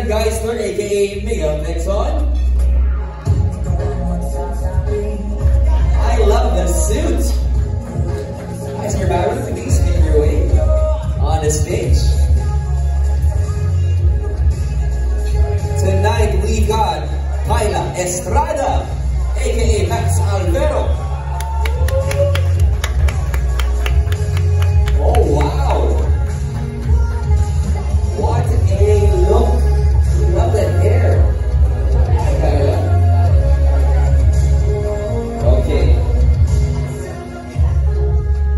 Aaron Geisler, aka Miguel Nixon. I love the suit. Mr. Baron, please make your way on the stage. Tonight we got Kyla Estrada, aka Max Alvero. Oh wow! What a look! Love that hair. Kyla. Okay.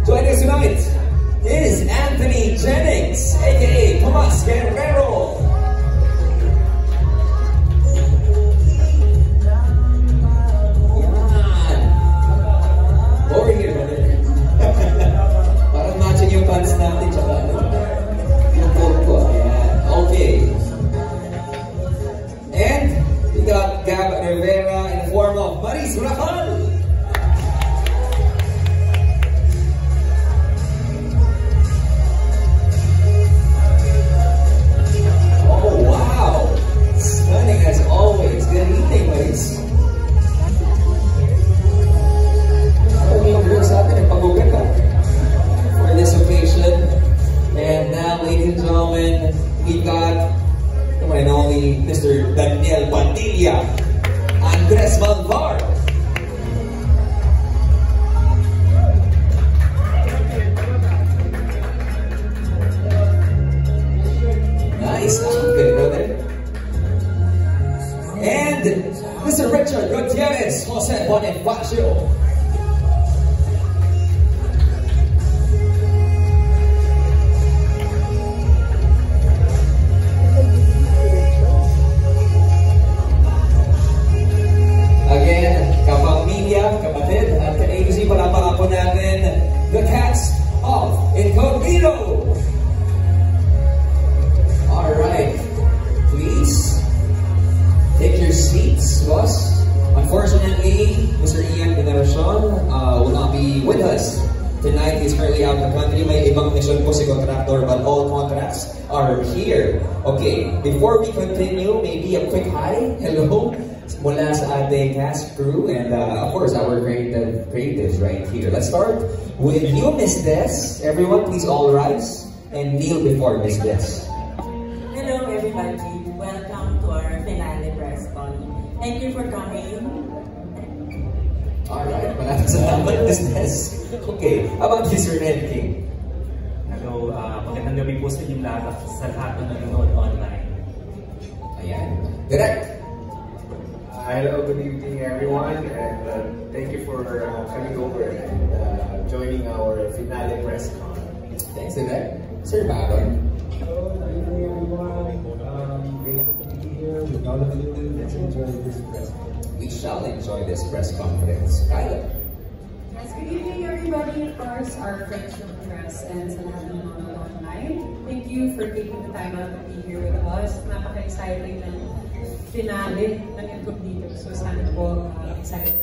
Joining us tonight is Anthony Jennings, aka Tomas Guerrero. Over here, brother. Parang matching yung pants natin, tsaka yung coat ko. Ayan. Okay. And we got Gab Rivera in the form of Maris Rahal. Oh, wow. Stunning as always. Good evening, Maris. For this occasion. And now, ladies and gentlemen, we got the one and only Mr. Daniel Padilla, Andres Malvar. Nice, good brother. And Mr. Richard Gutierrez, Jose Bonifacio. Kapatid, at ka-ABC palapaka po natin the cast of Incognito. Alright, please take your seats, boss. Unfortunately, Mr. Ian Veneracion will not be with us tonight. He's currently out of the country. May ibang mission po si contractor, but all contracts are here. Okay, before we continue, maybe a quick hi, hello, mula sa ating cast crew and of course our creatives right here. Let's start with you, Miss Des. Everyone please all rise and kneel before Miss Des. Hello everybody, welcome to our finale press con. Thank you for coming. Alright, maraming salamat, Miss Des. Okay, how about Mr. Red King? Hello, magandang gabi po sa inyong lahat sa lahat na nanonood online. Ayan, direct. Hello, good evening everyone, and thank you for coming over and joining our finale press con. Thanks, Direct. Sir Baron. Hello, good evening everyone. Grateful to be here with all of you. Let's enjoy this press conference. We shall enjoy this press conference. Kyla. Yes, good evening everybody. Of course, our friends from the press and sa lahat ng mga online. Thank you for taking the time out to be here with us. Napaka-exciting ng finale ng Incognito. So sana po excited.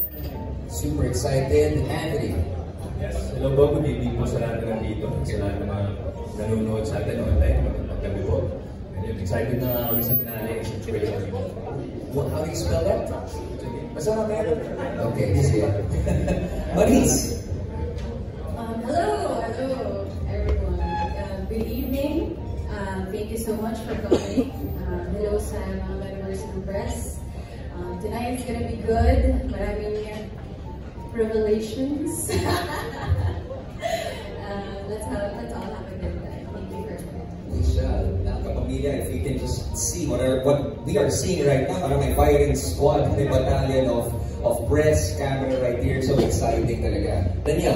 Super excited. Anthony. Yes, hello po, good evening po sa lahat na nandito, sa lahat na mga nanonood sa atin online, magandang po. And excited na kami sa finale, situation. How do you spell that? Basta na meron. Okay, sige. Maris. Hello everyone. Good evening. Thank you so much for coming. Hello sa mga members ng press. Tonight's gonna be good. Maraming revelations. Let's all have a good time. Thank you very much. We shall. Now, kapamilya, if you can just see what we are seeing right now, parang may firing squad, may battalion of press, camera right here. So exciting talaga. Daniel.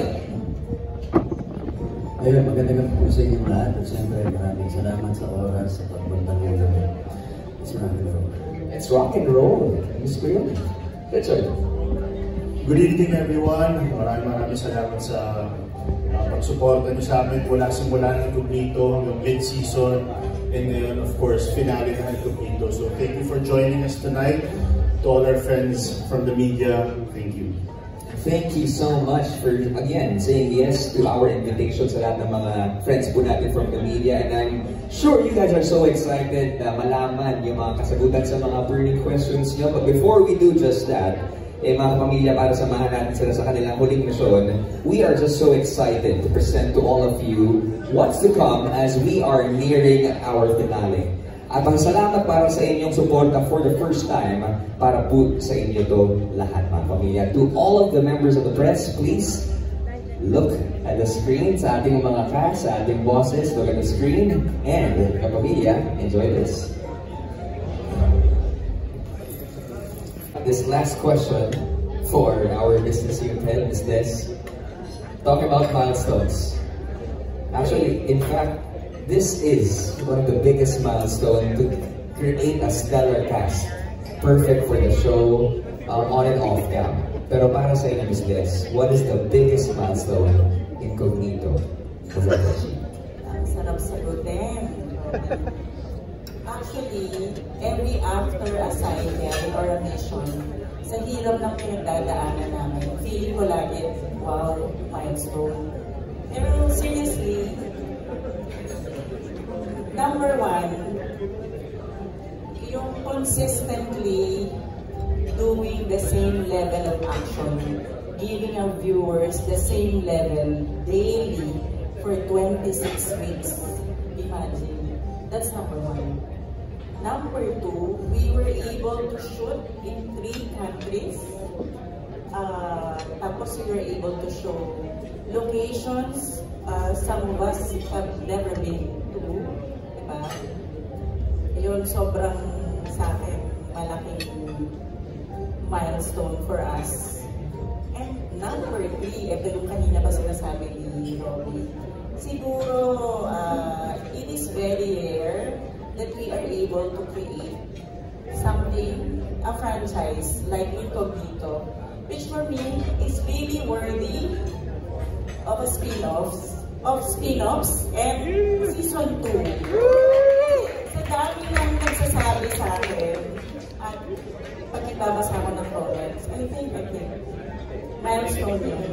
Ayun, magandang gabi po sa inyong lahat. At siyempre, maraming salamat sa oras sa pagpunta nyo. It's rock and roll. It's real. Richard. Good evening everyone. Maraming salamat sa pagsuporta niyo sa amin mula simula ng Incognito hanggang mid-season and ngayon of course finale ng Incognito. So thank you for joining us tonight. To all our friends from the media, thank you. Thank you so much for, again, saying yes to our invitation sa lahat ng mga friends po natin from the media. And I'm sure you guys are so excited na malaman yung mga kasagutan sa mga burning questions nyo. But before we do just that, mga kapamilya, para samahan natin sila sa kanilang huling misyon, we are just so excited to present to all of you what's to come as we are nearing our finale. At salamat para sa inyong suporta for the first time, para po sa inyo to lahat, mga pamilya. To all of the members of the press, please look at the screen. Sa ating mga cast, sa ating bosses, look at the screen. And, mga pamilya, enjoy this. This last question for our business unit head is this. Talking about milestones. Actually, in fact, this is one of the biggest milestones to create a stellar cast. Perfect for the show, on and off cam. Pero para sa inyo, Ms. Des, what is the biggest milestone in Cognito? Ang sarap sagutin. Actually, every after assignment or a mission, sa hirap ng pinagdadaanan namin, feeling ko lagi, wow, milestone. Pero seriously, number one, yung consistently doing the same level of action, giving our viewers the same level daily for 26 weeks. Imagine. That's number one. Number two, we were able to shoot in 3 countries. Tapos we were able to show locations some of us have never been to. Diba? Yun, sobrang sa akin, malaking milestone for us. And number 3, ito yung kanina pa sinasabi ni Robbie, siguro, it is very rare that we are able to create something, a franchise like Incognito, which for me is really worthy of a spin-offs and season 2. Sa dami nang nagsasabi sa akin at pag nagbabasa ko ng comments, I think milestone yun.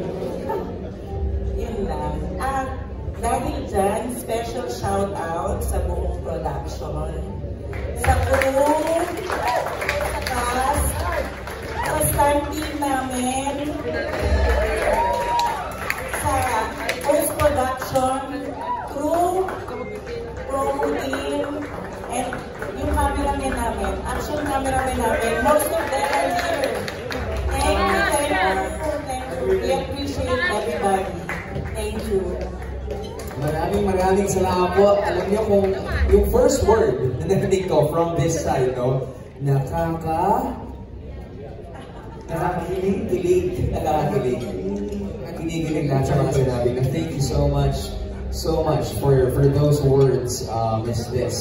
Yun lang. At dahil dyan, special shout out sa buong production, sa buong cast, sa stunt team namin, sa post-production, crew, promo team, and yung cameraman namin, action cameraman namin, most of them are here. Thank you. We appreciate everybody. Thank you. Maraming salamat po. Alam niyo kung yung first word na narinig ko from this side, no? Nakakakilig lahat sa mga sinabi. Thank you so much for those words, Ms. Des.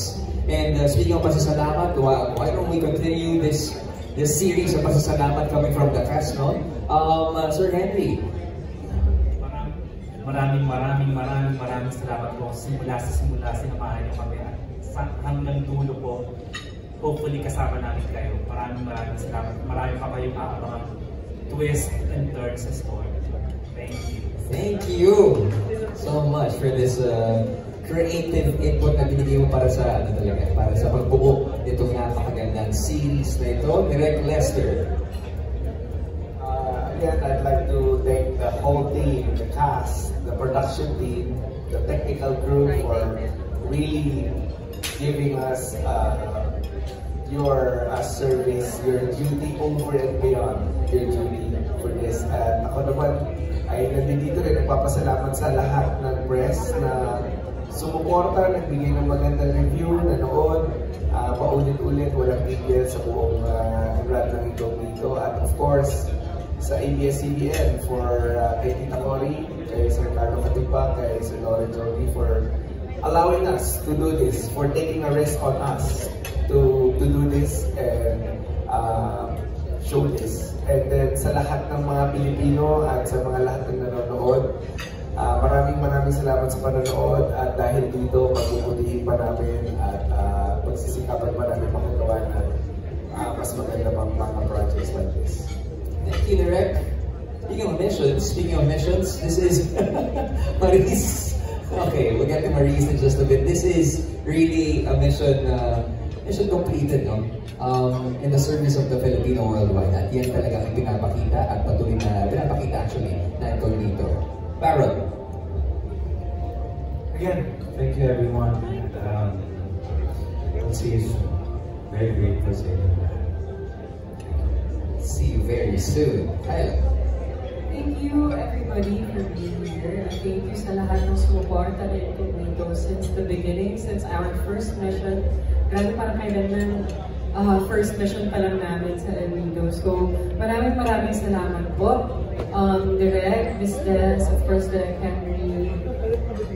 And speaking of pasasalamat, why don't we continue this series of pasasalamat coming from the cast, no? Sir Henry. Maraming salamat po. Simula sinamahan niyo kami at hanggang dulo po. Hopefully kasama namin kayo. Maraming salamat. Marami pa kayong mga twists and turns sa story. Thank you. Thank you so much for this creative input na binigay mo para sa para sa pagbuo nitong napakagandang series na ito. Direct Lester. Again, I'd like to thank the whole team, the cast, the production team, the technical crew for really giving us your service, your duty over and beyond your duty for this. And ako naman ay nandito rin nagpapasalamat sa lahat ng press na sumuporta, nagbigay ng magandang review, nanood, paulit-ulit, walang tigil sa buong run ng Incognito. At of course, sa ABS-CBN for kay Tita Cory, kay Sir Carlo Katipa, kay Sir Lauren Joby for allowing us to do this, for taking a risk on us to do this and show this. And then sa lahat ng mga Pilipino at sa mga lahat ng nanonood, maraming salamat sa panonood at dahil dito pagpuputihin pa namin at pagsisikapan pa namin makagawa ng mas maganda pang mga projects like this. Thank you, Direk. Speaking of missions, this is Maris. Okay, we'll get to Maris in just a bit. This is really a mission completed, no? In the service of the Filipino worldwide. At yan talaga ang pinapakita at patuloy na pinapakita actually na Incognito. Baron. Again, thank you everyone. We'll see you soon. Very grateful to you. See you very soon. Kyle. Thank you everybody for being here. Thank you sa lahat ng sumuporta na Incognito since the beginning, since our first mission. Grabe parang kailan ng first mission pa lang namin sa El Nido. So maraming salamat po. Direk, Miss Des, of course Direk Henry,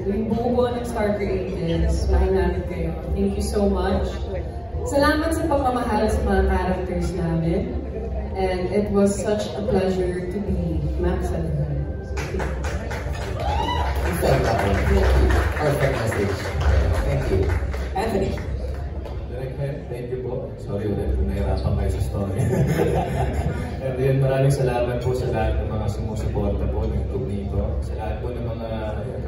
yung buo ng Star Creatives, mahal namin kayo. Thank you so much. Salamat sa pagmamahal sa mga characters namin. And it was such a pleasure to be Max and her. Perfect message. Thank you. Anthony. Thank you po. Sorry ulit kung nahirapan kayo sa story. And then maraming salamat po sa lahat ng mga sumusuporta po ng Incognito. Sa lahat po ng mga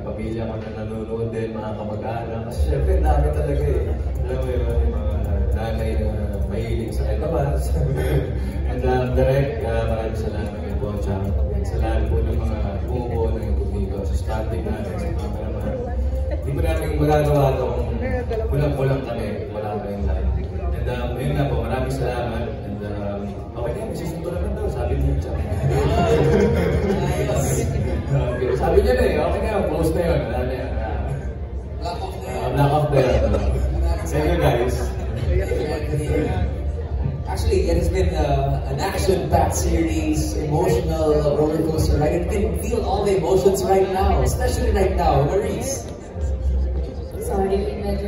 kapamilya ko na nanonood din, mga kamag-anak. Kasi syempre dami talaga eh. Alam mo yun, yung mga nanay na mahilig sa kaitabas. And direct, maraming salamat din po. And sa lahat po ng mga bumubuo ng Incognito, sa starting natin, sa mga naman. Hindi po namin magagawa ito kung kulang-kulang kami, wala kayong lahat. And ayun nga po, maraming salamat. And okay na, may season 2 naman daw, sabi niyo siya. Sabi niya na eh, okay na yun, close na yun. Wala na yun. Black off na yun. Thank you guys. Actually, it has been an action-packed series, emotional roller coaster ride. You can feel all the emotions right now, especially right now. Maris. Sorry, medyo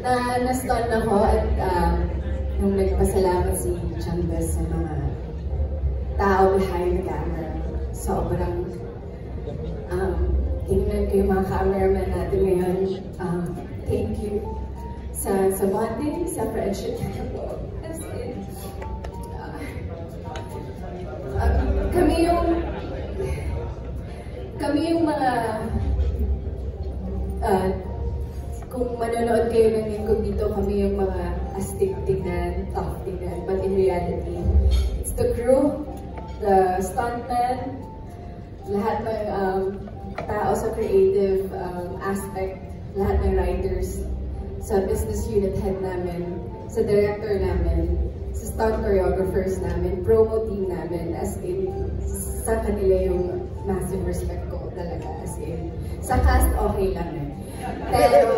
na-stun ako at nung nagpasalamat si Chandas sa mga tao behind the camera. Sobrang tingnan ko yung mga cameraman natin ngayon. Thank you sa bonding, sa friendship. As in, kami yung mga kung manonood kayo ng Incognito, kami yung mga astig tignan, tough tignan. But in reality, it's the crew, the stuntmen, lahat ng tao sa creative aspect, lahat ng writers, sa business unit head namin, sa director namin, sa stunt choreographers namin, promo team namin, as in, sa kanila yung massive respect ko talaga, as in. Sa cast, okay lang eh. Pero,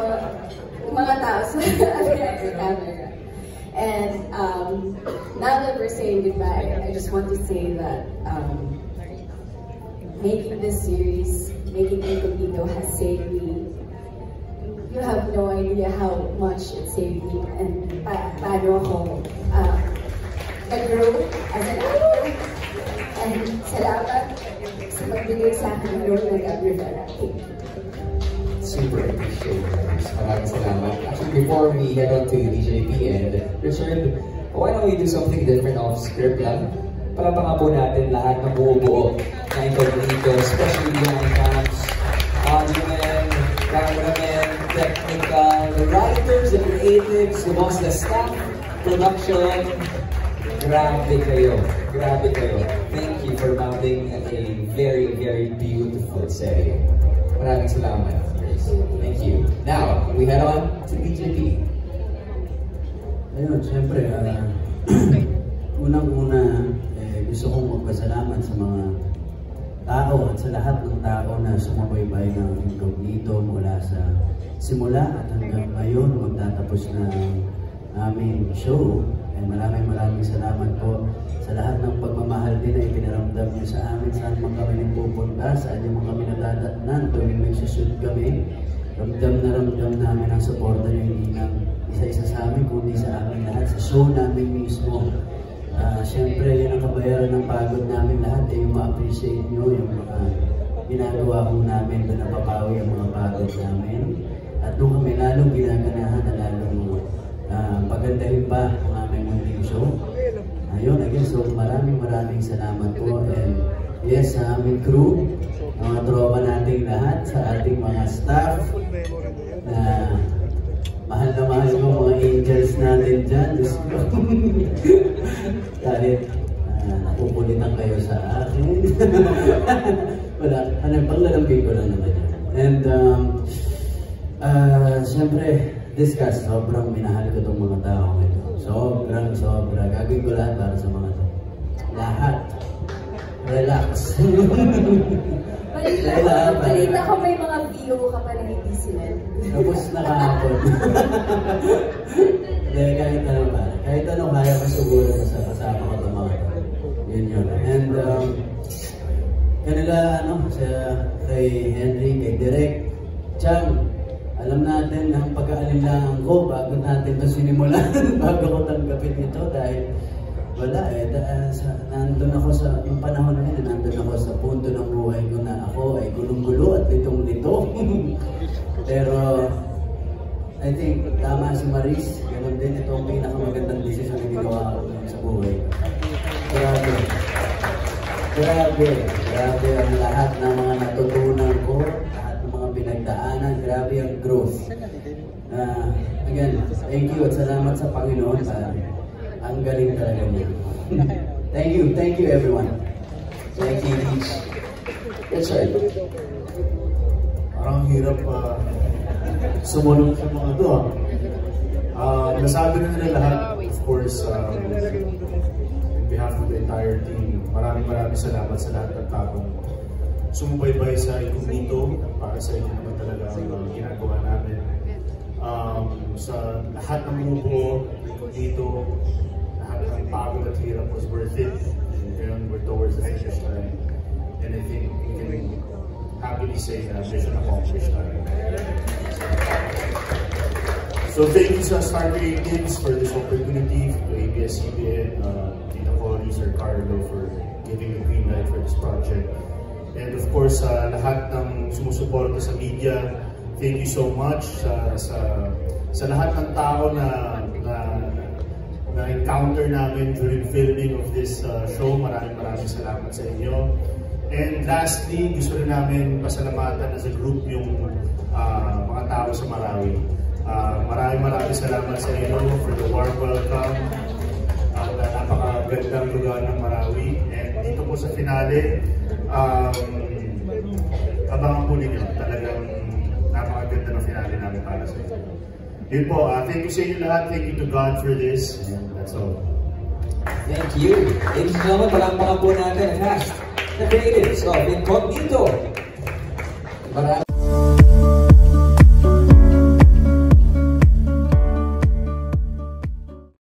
yung mga tao sa camera. And now that we're saying goodbye, I just want to say that making this series, making Incognito has saved me. You have no idea how much it saved me and paano ako nag-grow as an actor. And salamat sa pagbigay sa akin ng role ng Gabriel Vera. Thank you. Super appreciate it. Maraming salamat. Actually, before we head on to DJP and Richard, why don't we do something different off script lang? Palapangan po natin lahat ng buo-buo na Incognito, especially behind cams, audience, cameramen, technical, the writers, the creatives, the most, the staff, production. Grabe kayo. Grabe kayo. Thank you for mounting a very, very beautiful setting. Maraming salamat. Thank you. Now, we head on to DJP. Ayun, siyempre, unang-una, gusto kong magpasalamat sa mga tao at sa lahat ng tao na sumubaybay ng Incognito mula sa simula at hanggang ngayon magtatapos na aming show. And maraming salamat po sa lahat ng pagmamahal din na ipinaramdam niyo sa amin, saan man kami nagpupunta, saan niyo man kami nadadatnan, tuwing nagsushoot kami. Ramdam namin ang suporta niyo, hindi lang isa-isa sa amin, kundi sa amin lahat, sa show namin mismo. Siyempre, yun ang kabayaran ng pagod namin lahat, yung ma-appreciate niyo, yung mga ginagawa ko namin, doon napapawi ang mga pagod namin. At doon kami lalong ginaganahan na lalong pagandahin pa ang aming munting show. Ayun, again, so maraming salamat po, and yes, sa aming crew, mga tropa nating lahat, sa ating mga staff, na mahal na mahal ko, mga angels natin dyan. Diyos ko. Kahit napupulitan kayo sa akin. Wala, panglalambing ko lang naman yan. And, siyempre, discuss, sobrang minahal ko itong mga tao ito. Sobra. Gagawin ko lahat para sa mga to. Lahat. Relax. Balita ko may mga view ka pa na hindi sila. Tapos nakahapon. Kahit ano kaya ko siguro sa kasama ko itong mga to. Yun. And, kanila, kay Henry, kay Direk, Chang, alam natin ang pag-aalinlangan ko bago natin ito sinimulan, bago ko tanggapin ito dahil wala nandun ako sa, yung panahon na yun, nandun ako sa punto ng buhay ko na ako ay gulong-gulo at litong-lito. Pero, I think, tama si Maris, ganun din, ito ang pinakamagandang desisyon na ginawa ko sa buhay. Grabe ang lahat ng mga natutunan ko, lahat ng mga pinagdaanan, grabe ang growth. Again, thank you at salamat sa Panginoon. Ang galing talaga niya. Thank you everyone. Thank you. That's right. Parang hirap sumunod sa mga ito. Nasabi na nila lahat, of course, on behalf of the entire team, maraming salamat sa lahat ng taong sumubaybay sa Incognito para sa inyo naman talaga ang ginagawa namin. Sa lahat ng grupo, Incognito, lahat ng pagod at hirap was worth it. And we're towards the finish line. And I think we can happily say na mission accomplished tayo. So thank you sa Star Creatives for this opportunity, to ABS-CBN, Tita Cory, Sir Carlo for giving the green light for this project. And of course, lahat ng sumusuporta sa media, thank you so much sa lahat ng tao na encounter namin during filming of this show. Maraming salamat sa inyo. And lastly, gusto rin namin pasalamatan as a group yung mga tao sa Marawi. Maraming salamat sa inyo for the warm welcome. Napakagandang lugar ng Marawi. And dito po sa finale, abangan po ninyo. Talagang napakaganda ng finale namin para sa inyo. Yun po, thank you sa inyo lahat. Thank you to God for this. And that's all. Thank you. Ladies and gentlemen, palakpakan po natin ang cast, the creatives of Incognito.